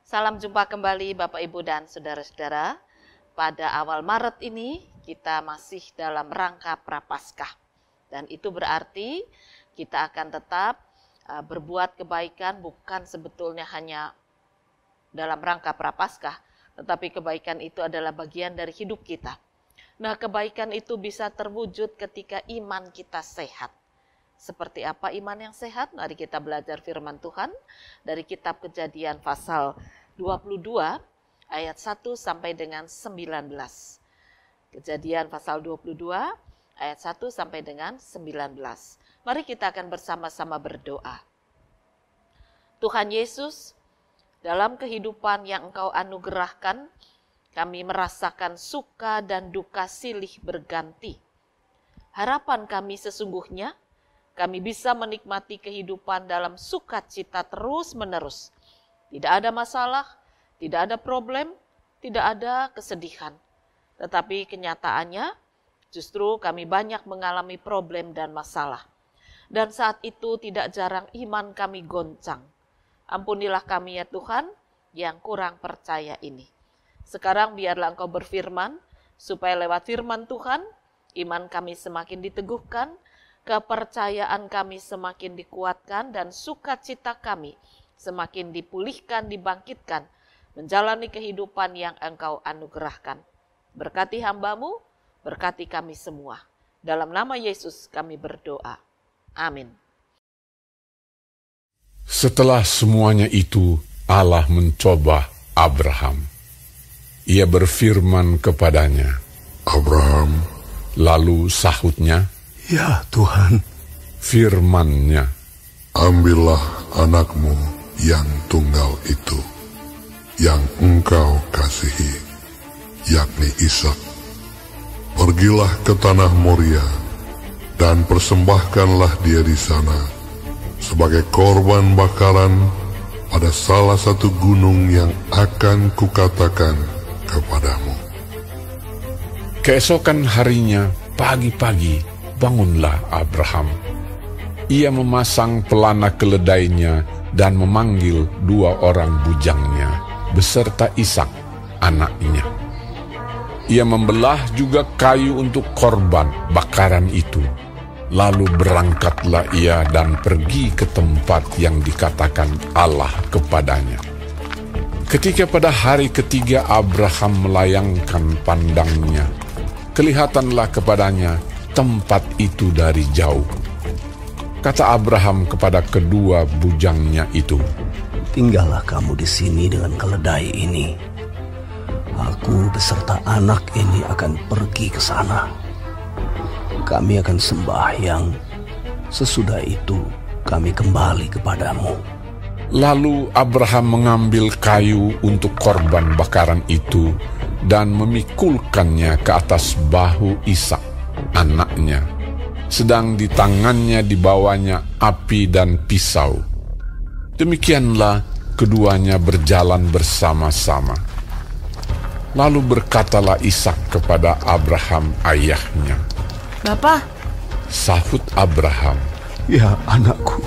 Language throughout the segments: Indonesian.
Salam jumpa kembali Bapak Ibu dan Saudara-saudara. Pada awal Maret ini kita masih dalam rangka Prapaskah. Dan itu berarti kita akan tetap berbuat kebaikan bukan sebetulnya hanya dalam rangka Prapaskah, tetapi kebaikan itu adalah bagian dari hidup kita. Nah, kebaikan itu bisa terwujud ketika iman kita sehat. Seperti apa iman yang sehat? Mari kita belajar firman Tuhan dari kitab Kejadian pasal 22 ayat 1 sampai dengan 19. Kejadian pasal 22 ayat 1 sampai dengan 19. Mari kita akan bersama-sama berdoa. Tuhan Yesus, dalam kehidupan yang Engkau anugerahkan, kami merasakan suka dan duka silih berganti. Harapan kami sesungguhnya, kami bisa menikmati kehidupan dalam sukacita terus-menerus. Tidak ada masalah, tidak ada problem, tidak ada kesedihan. Tetapi kenyataannya, justru kami banyak mengalami problem dan masalah. Dan saat itu tidak jarang iman kami goncang. Ampunilah kami ya Tuhan, yang kurang percaya ini. Sekarang biarlah Engkau berfirman, supaya lewat firman Tuhan, iman kami semakin diteguhkan, kepercayaan kami semakin dikuatkan, dan sukacita kami semakin dipulihkan, dibangkitkan, menjalani kehidupan yang Engkau anugerahkan. Berkati hamba-Mu, berkati kami semua. Dalam nama Yesus kami berdoa. Amin. Setelah semuanya itu, Allah mencoba Abraham. Ia berfirman kepadanya, Abraham. Lalu sahutnya, Ya Tuhan. Firman-Nya, Ambillah anakmu yang tunggal itu, yang engkau kasihi, yakni Ishak. Pergilah ke tanah Moria, dan persembahkanlah dia di sana, sebagai korban bakaran pada salah satu gunung yang akan kukatakan kepadamu. Keesokan harinya, pagi-pagi, bangunlah Abraham. Ia memasang pelana keledainya dan memanggil 2 orang bujangnya, beserta Ishak, anaknya. Ia membelah juga kayu untuk korban bakaran itu. Lalu berangkatlah ia dan pergi ke tempat yang dikatakan Allah kepadanya. Ketika pada hari ketiga Abraham melayangkan pandangnya, kelihatanlah kepadanya tempat itu dari jauh. Kata Abraham kepada kedua bujangnya itu, Tinggallah kamu di sini dengan keledai ini. Aku beserta anak ini akan pergi ke sana. Kami akan sembahyang. Sesudah itu kami kembali kepadamu. Lalu Abraham mengambil kayu untuk korban bakaran itu dan memikulkannya ke atas bahu Ishak, anaknya, sedang di tangannya dibawanya api dan pisau. Demikianlah keduanya berjalan bersama-sama. Lalu berkatalah Ishak kepada Abraham ayahnya, Bapa. Sahut Abraham, Ya anakku.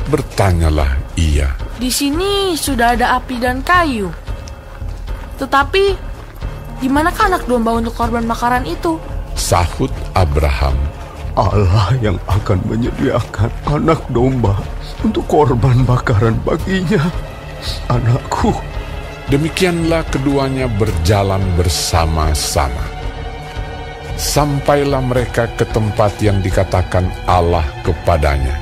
Bertanyalah ia, Di sini sudah ada api dan kayu. Tetapi, di manakah anak domba untuk korban bakaran itu? Sahut Abraham, Allah yang akan menyediakan anak domba untuk korban bakaran baginya, anakku. Demikianlah keduanya berjalan bersama-sama. Sampailah mereka ke tempat yang dikatakan Allah kepadanya.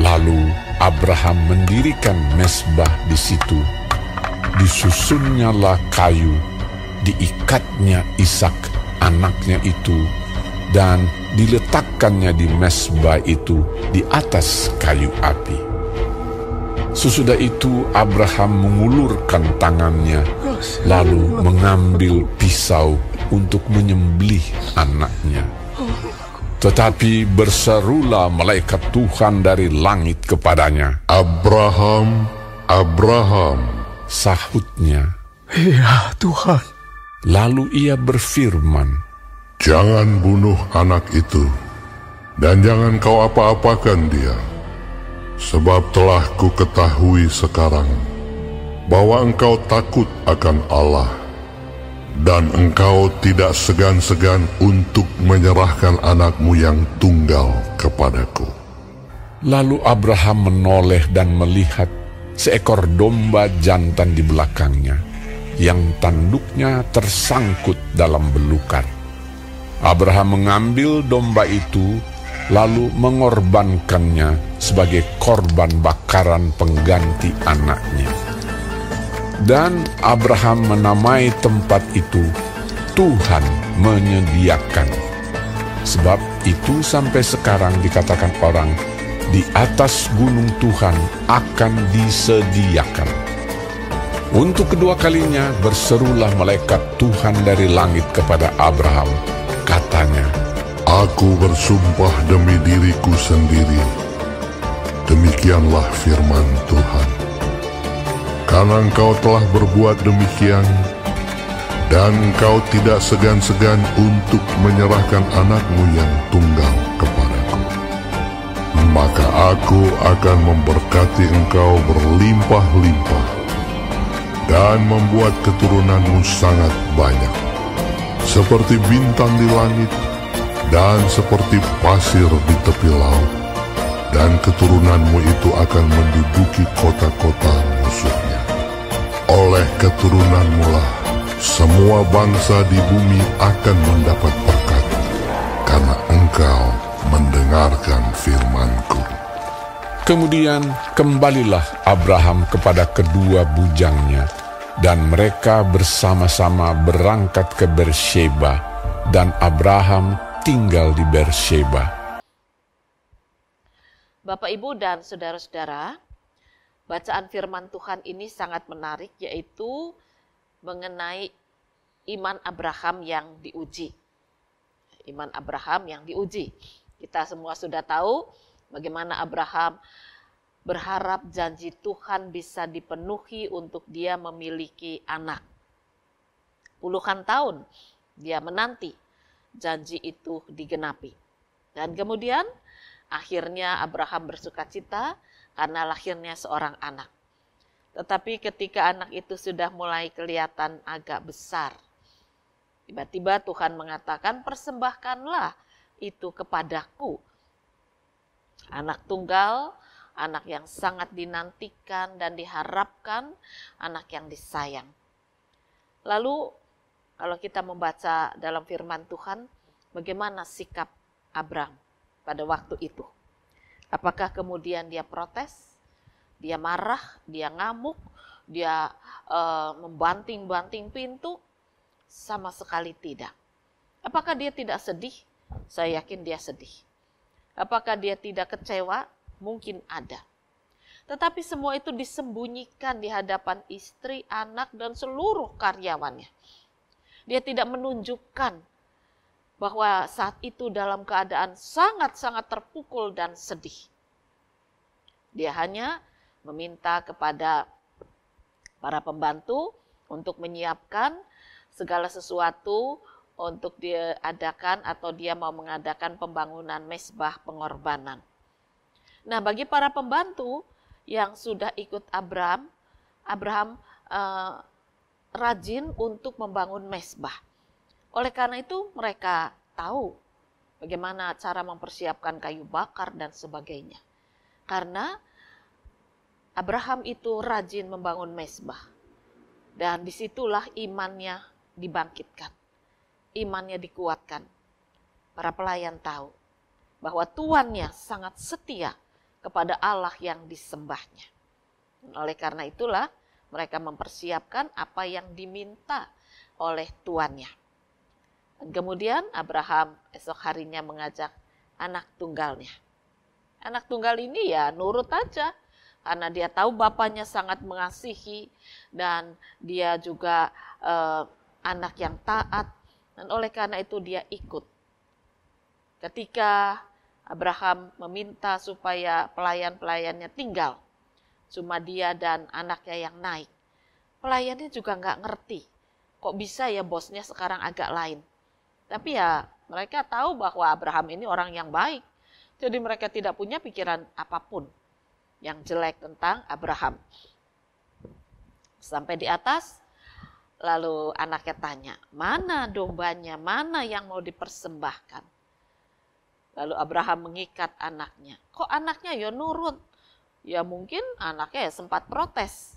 Lalu Abraham mendirikan mezbah di situ. Disusunnyalah kayu, diikatnya Ishak, anaknya itu, dan diletakkannya di mezbah itu di atas kayu api. Sesudah itu Abraham mengulurkan tangannya, lalu mengambil pisau untuk menyembelih anaknya. Tetapi berserulah malaikat Tuhan dari langit kepadanya, Abraham, Abraham. Sahutnya, Ya Tuhan. lalu ia berfirman, Jangan bunuh anak itu, dan jangan kau apa-apakan dia, sebab telah ku ketahui sekarang bahwa engkau takut akan Allah, dan engkau tidak segan-segan untuk menyerahkan anakmu yang tunggal kepadaku. Lalu Abraham menoleh dan melihat seekor domba jantan di belakangnya, yang tanduknya tersangkut dalam belukar. Abraham mengambil domba itu, lalu mengorbankannya sebagai korban bakaran pengganti anaknya. Dan Abraham menamai tempat itu Tuhan menyediakan. Sebab itu sampai sekarang dikatakan orang, di atas gunung Tuhan akan disediakan. Untuk kedua kalinya berserulah malaikat Tuhan dari langit kepada Abraham. Katanya, Aku bersumpah demi diriku sendiri, demikianlah firman Tuhan. Karena engkau telah berbuat demikian, dan engkau tidak segan-segan untuk menyerahkan anakmu yang tunggal kepadaku, maka aku akan memberkati engkau berlimpah-limpah, dan membuat keturunanmu sangat banyak, seperti bintang di langit, dan seperti pasir di tepi laut, dan keturunanmu itu akan menduduki kota-kota musuhnya. Oleh keturunanmu lah semua bangsa di bumi akan mendapat berkat, karena engkau mendengarkan firman-Ku. kemudian kembalilah Abraham kepada kedua bujangnya, dan mereka bersama-sama berangkat ke Beersheba, dan Abraham tinggal di Beersheba. Bapak, Ibu, dan saudara-saudara, bacaan firman Tuhan ini sangat menarik, yaitu mengenai iman Abraham yang diuji. Iman Abraham yang diuji. Kita semua sudah tahu bagaimana Abraham berharap janji Tuhan bisa dipenuhi untuk dia memiliki anak. Puluhan tahun dia menanti janji itu digenapi. Dan kemudian akhirnya Abraham bersukacita karena lahirnya seorang anak. Tetapi ketika anak itu sudah mulai kelihatan agak besar, tiba-tiba Tuhan mengatakan, persembahkanlah itu kepadaku. Anak tunggal, anak yang sangat dinantikan dan diharapkan, anak yang disayang. Lalu kalau kita membaca dalam firman Tuhan, bagaimana sikap Abraham pada waktu itu? Apakah kemudian dia protes, dia marah, dia ngamuk, dia membanting-banting pintu? Sama sekali tidak. Apakah dia tidak sedih? Saya yakin dia sedih. Apakah dia tidak kecewa? Mungkin ada. Tetapi semua itu disembunyikan di hadapan istri, anak, dan seluruh karyawannya. Dia tidak menunjukkan bahwa saat itu dalam keadaan sangat-sangat terpukul dan sedih. Dia hanya meminta kepada para pembantu untuk menyiapkan segala sesuatu untuk diadakan atau dia mau mengadakan pembangunan mezbah pengorbanan. Nah, bagi para pembantu yang sudah ikut Abraham rajin untuk membangun mezbah. Oleh karena itu mereka tahu bagaimana cara mempersiapkan kayu bakar dan sebagainya. Karena Abraham itu rajin membangun mezbah. Dan disitulah imannya dibangkitkan. Imannya dikuatkan. Para pelayan tahu bahwa tuannya sangat setia kepada Allah yang disembahnya. Oleh karena itulah mereka mempersiapkan apa yang diminta oleh tuannya. Dan kemudian Abraham esok harinya mengajak anak tunggalnya. Anak tunggal ini ya nurut aja, karena dia tahu bapaknya sangat mengasihi dan dia juga anak yang taat. Dan oleh karena itu dia ikut. Ketika Abraham meminta supaya pelayan-pelayannya tinggal, cuma dia dan anaknya yang naik. Pelayannya juga nggak ngerti, kok bisa ya bosnya sekarang agak lain. Tapi ya mereka tahu bahwa Abraham ini orang yang baik. Jadi mereka tidak punya pikiran apapun yang jelek tentang Abraham. Sampai di atas, lalu anaknya tanya, mana dombanya, mana yang mau dipersembahkan? Lalu Abraham mengikat anaknya. Kok anaknya ya nurut? Ya mungkin anaknya ya sempat protes.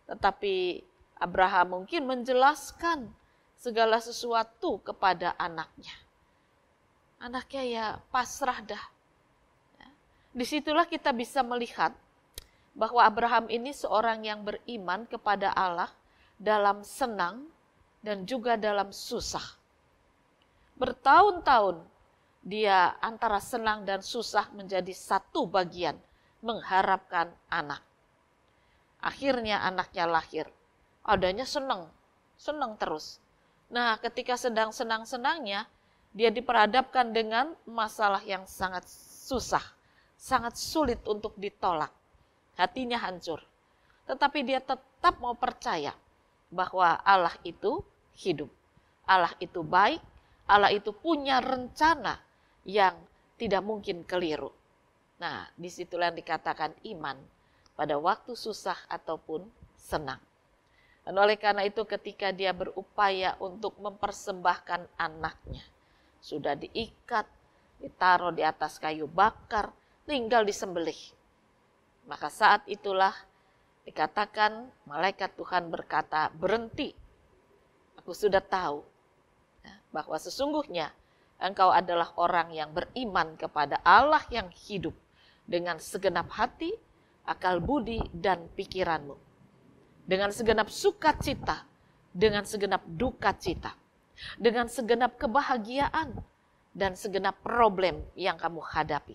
Tetapi Abraham mungkin menjelaskan segala sesuatu kepada anaknya. Anaknya ya pasrah dah. Disitulah kita bisa melihat bahwa Abraham ini seorang yang beriman kepada Allah dalam senang dan juga dalam susah. Bertahun-tahun dia antara senang dan susah menjadi satu bagian, mengharapkan anak. Akhirnya anaknya lahir, adanya senang terus. Nah, ketika sedang senang-senangnya, dia diperhadapkan dengan masalah yang sangat susah, sangat sulit untuk ditolak. Hatinya hancur. Tetapi dia tetap mau percaya bahwa Allah itu hidup. Allah itu baik. Allah itu punya rencana yang tidak mungkin keliru. Nah, disitulah yang dikatakan iman pada waktu susah ataupun senang. Dan oleh karena itu ketika dia berupaya untuk mempersembahkan anaknya, sudah diikat, ditaruh di atas kayu bakar, tinggal disembelih. Maka saat itulah dikatakan malaikat Tuhan berkata, berhenti. Aku sudah tahu bahwa sesungguhnya engkau adalah orang yang beriman kepada Allah yang hidup dengan segenap hati, akal budi, dan pikiranmu. Dengan segenap sukacita, dengan segenap duka cita, dengan segenap kebahagiaan, dan segenap problem yang kamu hadapi.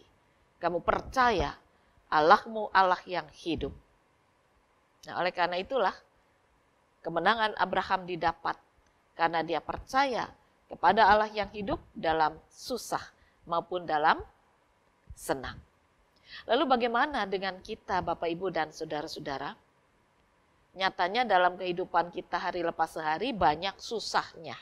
Kamu percaya Allahmu Allah yang hidup. Nah, oleh karena itulah kemenangan Abraham didapat karena dia percaya kepada Allah yang hidup dalam susah maupun dalam senang. Lalu bagaimana dengan kita Bapak Ibu dan saudara-saudara? Nyatanya dalam kehidupan kita hari lepas hari banyak susahnya.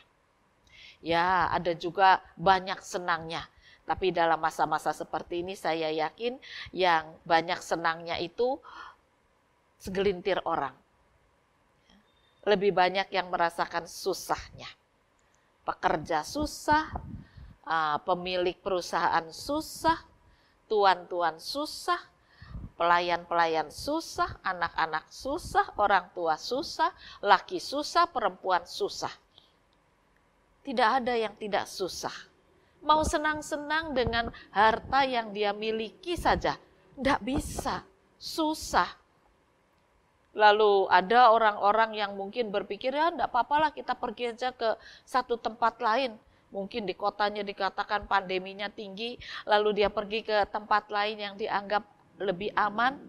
Ya, ada juga banyak senangnya. Tapi dalam masa-masa seperti ini saya yakin yang banyak senangnya itu segelintir orang. Lebih banyak yang merasakan susahnya. Pekerja susah, pemilik perusahaan susah, tuan-tuan susah, pelayan-pelayan susah, anak-anak susah, orang tua susah, laki susah, perempuan susah. Tidak ada yang tidak susah. Mau senang-senang dengan harta yang dia miliki saja, tidak bisa, susah. Lalu ada orang-orang yang mungkin berpikir, ya tidak apa-apalah kita pergi aja ke satu tempat lain. Mungkin di kotanya dikatakan pandeminya tinggi, lalu dia pergi ke tempat lain yang dianggap lebih aman,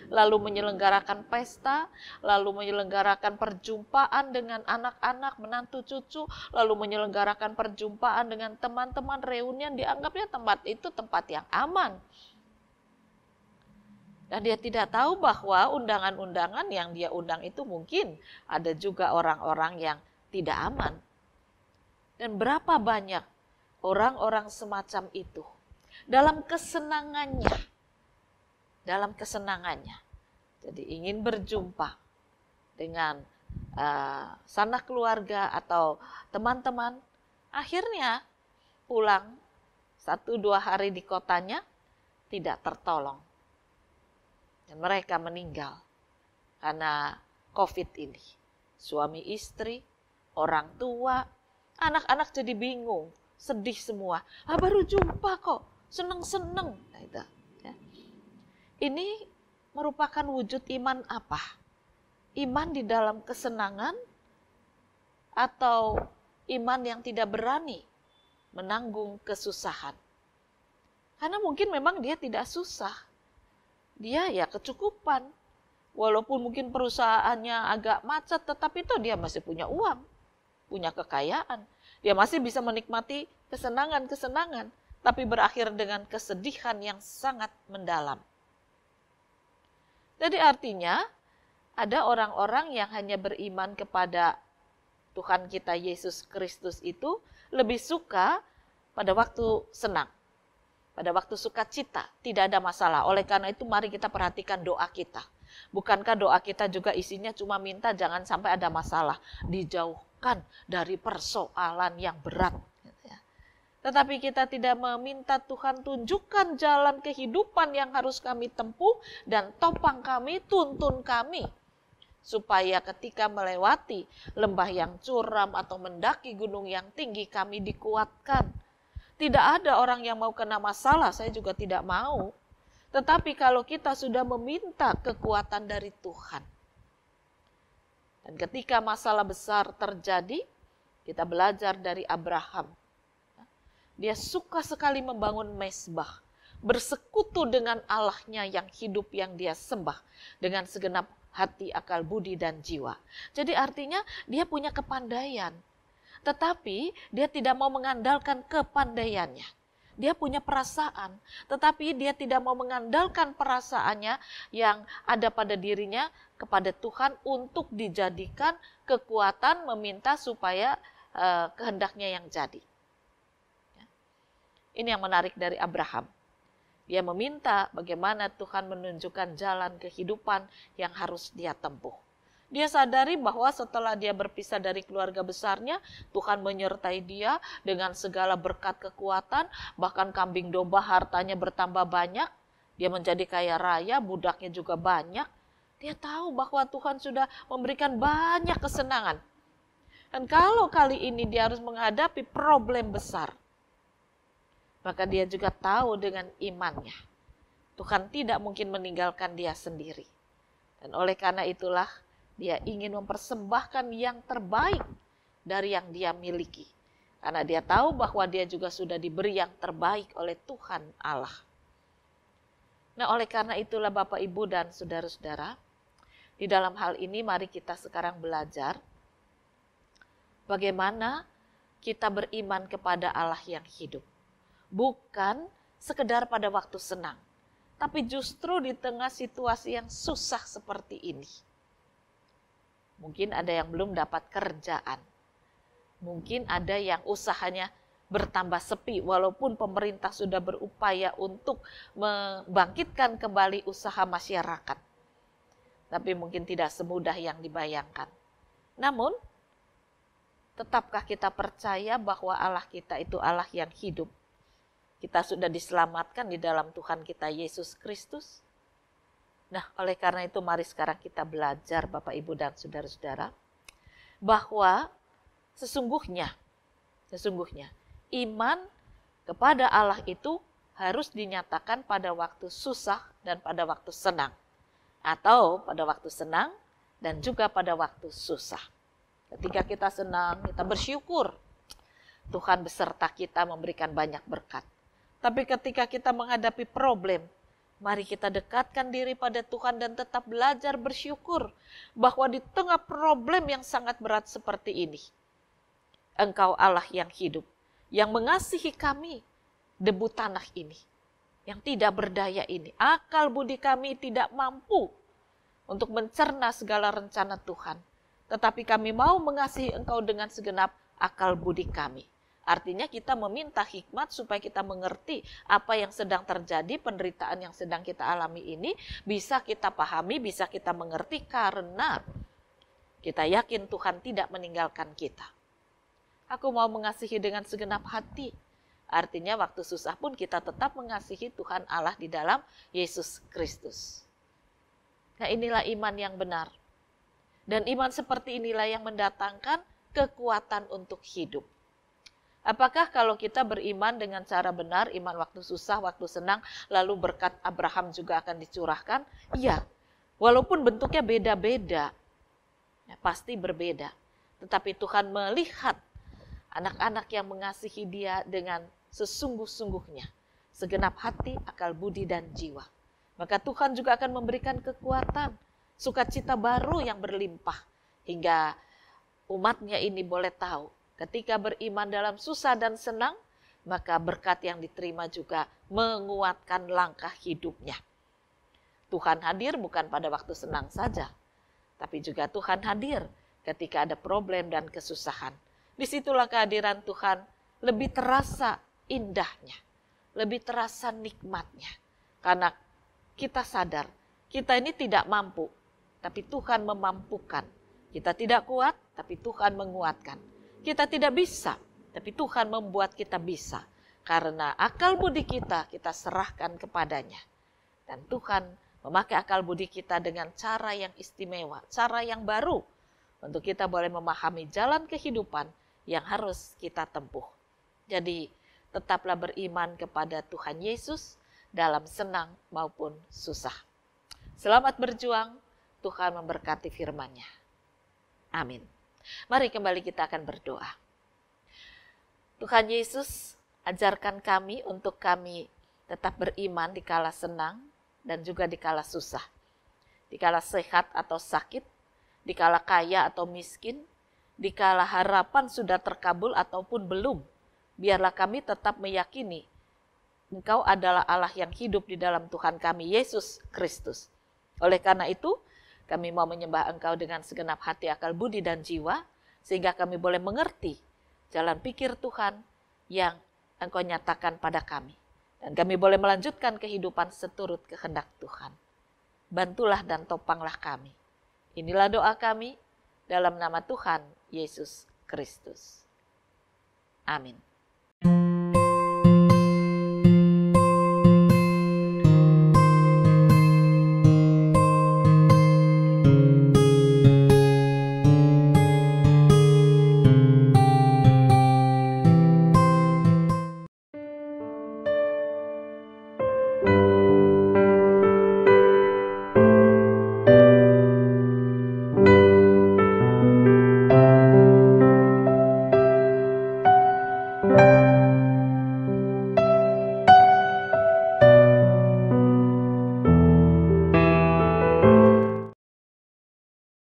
lalu menyelenggarakan pesta, lalu menyelenggarakan perjumpaan dengan anak-anak, menantu cucu, lalu menyelenggarakan perjumpaan dengan teman-teman, reunian, dianggapnya tempat itu tempat yang aman. Dan dia tidak tahu bahwa undangan-undangan yang dia undang itu mungkin ada juga orang-orang yang tidak aman. Dan berapa banyak orang-orang semacam itu dalam kesenangannya. Jadi ingin berjumpa dengan sanak keluarga atau teman-teman. Akhirnya pulang 1-2 hari di kotanya tidak tertolong. Dan mereka meninggal karena COVID ini. Suami istri, orang tua, anak-anak jadi bingung, sedih semua. Baru jumpa kok, seneng-seneng. Ini merupakan wujud iman apa? Iman di dalam kesenangan atau iman yang tidak berani menanggung kesusahan? Karena mungkin memang dia tidak susah. Dia ya kecukupan. Walaupun mungkin perusahaannya agak macet, tetapi itu dia masih punya uang, punya kekayaan. Dia masih bisa menikmati kesenangan-kesenangan, tapi berakhir dengan kesedihan yang sangat mendalam. Jadi artinya ada orang-orang yang hanya beriman kepada Tuhan kita Yesus Kristus itu lebih suka pada waktu senang, pada waktu sukacita, tidak ada masalah. Oleh karena itu mari kita perhatikan doa kita. Bukankah doa kita juga isinya cuma minta jangan sampai ada masalah, dijauhkan dari persoalan yang berat. Tetapi kita tidak meminta Tuhan tunjukkan jalan kehidupan yang harus kami tempuh dan topang kami, tuntun kami. Supaya ketika melewati lembah yang curam atau mendaki gunung yang tinggi kami dikuatkan. Tidak ada orang yang mau kena masalah, saya juga tidak mau. Tetapi kalau kita sudah meminta kekuatan dari Tuhan. Dan ketika masalah besar terjadi, kita belajar dari Abraham. Dia suka sekali membangun mezbah, bersekutu dengan Allahnya yang hidup yang dia sembah dengan segenap hati, akal, budi, dan jiwa. Jadi artinya dia punya kepandaian, tetapi dia tidak mau mengandalkan kepandaiannya. Dia punya perasaan, tetapi dia tidak mau mengandalkan perasaannya yang ada pada dirinya kepada Tuhan untuk dijadikan kekuatan meminta supaya kehendaknya yang jadi. Ini yang menarik dari Abraham. Dia meminta bagaimana Tuhan menunjukkan jalan kehidupan yang harus dia tempuh. Dia sadari bahwa setelah dia berpisah dari keluarga besarnya, Tuhan menyertai dia dengan segala berkat kekuatan, bahkan kambing domba hartanya bertambah banyak. Dia menjadi kaya raya, budaknya juga banyak. Dia tahu bahwa Tuhan sudah memberikan banyak kesenangan. Dan kalau kali ini dia harus menghadapi problem besar, maka dia juga tahu dengan imannya, Tuhan tidak mungkin meninggalkan dia sendiri. Dan oleh karena itulah, dia ingin mempersembahkan yang terbaik dari yang dia miliki. Karena dia tahu bahwa dia juga sudah diberi yang terbaik oleh Tuhan Allah. Nah, oleh karena itulah Bapak, Ibu, dan saudara-saudara, di dalam hal ini mari kita sekarang belajar bagaimana kita beriman kepada Allah yang hidup. Bukan sekedar pada waktu senang, tapi justru di tengah situasi yang susah seperti ini. Mungkin ada yang belum dapat kerjaan. Mungkin ada yang usahanya bertambah sepi, walaupun pemerintah sudah berupaya untuk membangkitkan kembali usaha masyarakat. Tapi mungkin tidak semudah yang dibayangkan. Namun, tetapkah kita percaya bahwa Allah kita itu Allah yang hidup? Kita sudah diselamatkan di dalam Tuhan kita Yesus Kristus. Nah, oleh karena itu mari sekarang kita belajar Bapak, Ibu, dan saudara-saudara, bahwa sesungguhnya iman kepada Allah itu harus dinyatakan pada waktu susah dan pada waktu senang. Atau pada waktu senang dan juga pada waktu susah. Ketika kita senang, kita bersyukur. Tuhan beserta kita memberikan banyak berkat. Tapi ketika kita menghadapi problem, mari kita dekatkan diri pada Tuhan dan tetap belajar bersyukur bahwa di tengah problem yang sangat berat seperti ini, Engkau Allah yang hidup, yang mengasihi kami, debu tanah ini, yang tidak berdaya ini, akal budi kami tidak mampu untuk mencerna segala rencana Tuhan. Tetapi kami mau mengasihi Engkau dengan segenap akal budi kami. Artinya kita meminta hikmat supaya kita mengerti apa yang sedang terjadi, penderitaan yang sedang kita alami ini bisa kita pahami, bisa kita mengerti karena kita yakin Tuhan tidak meninggalkan kita. Aku mau mengasihi dengan segenap hati. Artinya waktu susah pun kita tetap mengasihi Tuhan Allah di dalam Yesus Kristus. Nah, inilah iman yang benar. Dan iman seperti inilah yang mendatangkan kekuatan untuk hidup. Apakah kalau kita beriman dengan cara benar, iman waktu susah, waktu senang, lalu berkat Abraham juga akan dicurahkan? Iya, walaupun bentuknya beda-beda, ya, pasti berbeda. Tetapi Tuhan melihat anak-anak yang mengasihi Dia dengan sesungguh-sungguhnya, segenap hati, akal budi, dan jiwa. Maka Tuhan juga akan memberikan kekuatan, sukacita baru yang berlimpah, hingga umatnya ini boleh tahu, ketika beriman dalam susah dan senang, maka berkat yang diterima juga menguatkan langkah hidupnya. Tuhan hadir bukan pada waktu senang saja, tapi juga Tuhan hadir ketika ada problem dan kesusahan. Disitulah kehadiran Tuhan lebih terasa indahnya, lebih terasa nikmatnya. Karena kita sadar Kita ini tidak mampu, tapi Tuhan memampukan. Kita tidak kuat, tapi Tuhan menguatkan. Kita tidak bisa, tapi Tuhan membuat kita bisa. Karena akal budi kita serahkan kepadanya. Dan Tuhan memakai akal budi kita dengan cara yang istimewa, cara yang baru. Untuk kita boleh memahami jalan kehidupan yang harus kita tempuh. Jadi tetaplah beriman kepada Tuhan Yesus dalam senang maupun susah. Selamat berjuang, Tuhan memberkati firman-Nya. Amin. Mari kembali kita akan berdoa. Tuhan Yesus, ajarkan kami untuk kami tetap beriman di kala senang dan juga di kala susah. Di kala sehat atau sakit, di kala kaya atau miskin, di kala harapan sudah terkabul ataupun belum. Biarlah kami tetap meyakini Engkau adalah Allah yang hidup di dalam Tuhan kami, Yesus Kristus. Oleh karena itu, kami mau menyembah Engkau dengan segenap hati, akal, budi, dan jiwa, sehingga kami boleh mengerti jalan pikir Tuhan yang Engkau nyatakan pada kami. Dan kami boleh melanjutkan kehidupan seturut kehendak Tuhan. Bantulah dan topanglah kami. Inilah doa kami dalam nama Tuhan Yesus Kristus. Amin.